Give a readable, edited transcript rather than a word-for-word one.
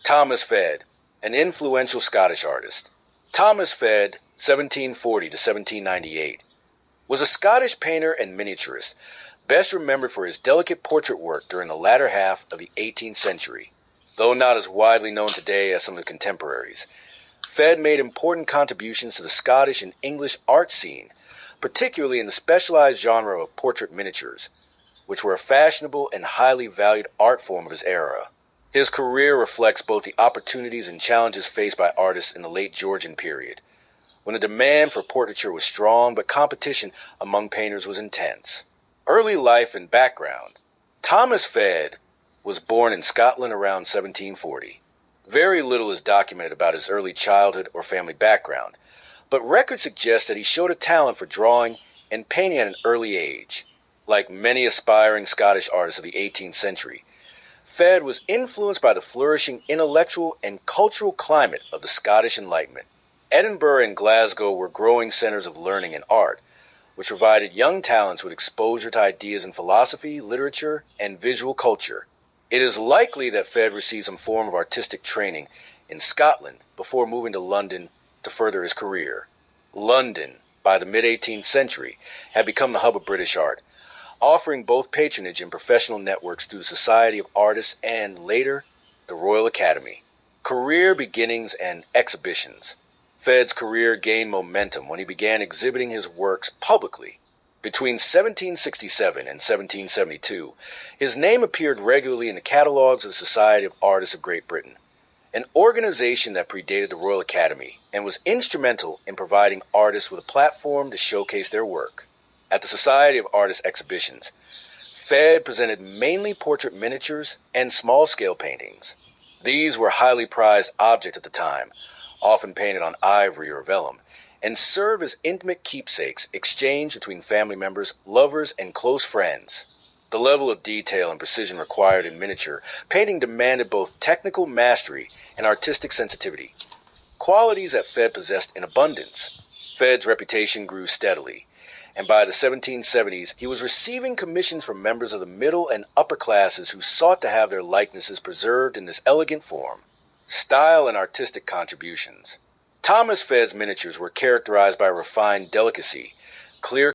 Thomas Fead, an influential Scottish artist. Thomas Fead, 1740 to 1798, was a Scottish painter and miniaturist, best remembered for his delicate portrait work during the latter half of the 18th century. Though not as widely known today as some of the contemporaries, Fead made important contributions to the Scottish and English art scene, particularly in the specialized genre of portrait miniatures, which were a fashionable and highly valued art form of his era. His career reflects both the opportunities and challenges faced by artists in the late Georgian period, when the demand for portraiture was strong but competition among painters was intense. Early life and background. Thomas Fead was born in Scotland around 1740. Very little is documented about his early childhood or family background, but records suggest that he showed a talent for drawing and painting at an early age. Like many aspiring Scottish artists of the 18th century, Fead was influenced by the flourishing intellectual and cultural climate of the Scottish Enlightenment. Edinburgh and Glasgow were growing centers of learning and art, which provided young talents with exposure to ideas in philosophy, literature, and visual culture. It is likely that Fead received some form of artistic training in Scotland before moving to London to further his career. London, by the mid-18th century, had become the hub of British art, offering both patronage and professional networks through the Society of Artists and, later, the Royal Academy. Career beginnings and exhibitions. Fead's career gained momentum when he began exhibiting his works publicly. Between 1767 and 1772, his name appeared regularly in the catalogues of the Society of Artists of Great Britain, an organization that predated the Royal Academy and was instrumental in providing artists with a platform to showcase their work. At the Society of Artists exhibitions, Fead presented mainly portrait miniatures and small-scale paintings. These were highly prized objects at the time, often painted on ivory or vellum, and serve as intimate keepsakes exchanged between family members, lovers, and close friends. The level of detail and precision required in miniature painting demanded both technical mastery and artistic sensitivity, qualities that Fead possessed in abundance. Fead's reputation grew steadily, and by the 1770s, he was receiving commissions from members of the middle and upper classes who sought to have their likenesses preserved in this elegant form. Style and artistic contributions. Thomas Fead's miniatures were characterized by refined delicacy, clear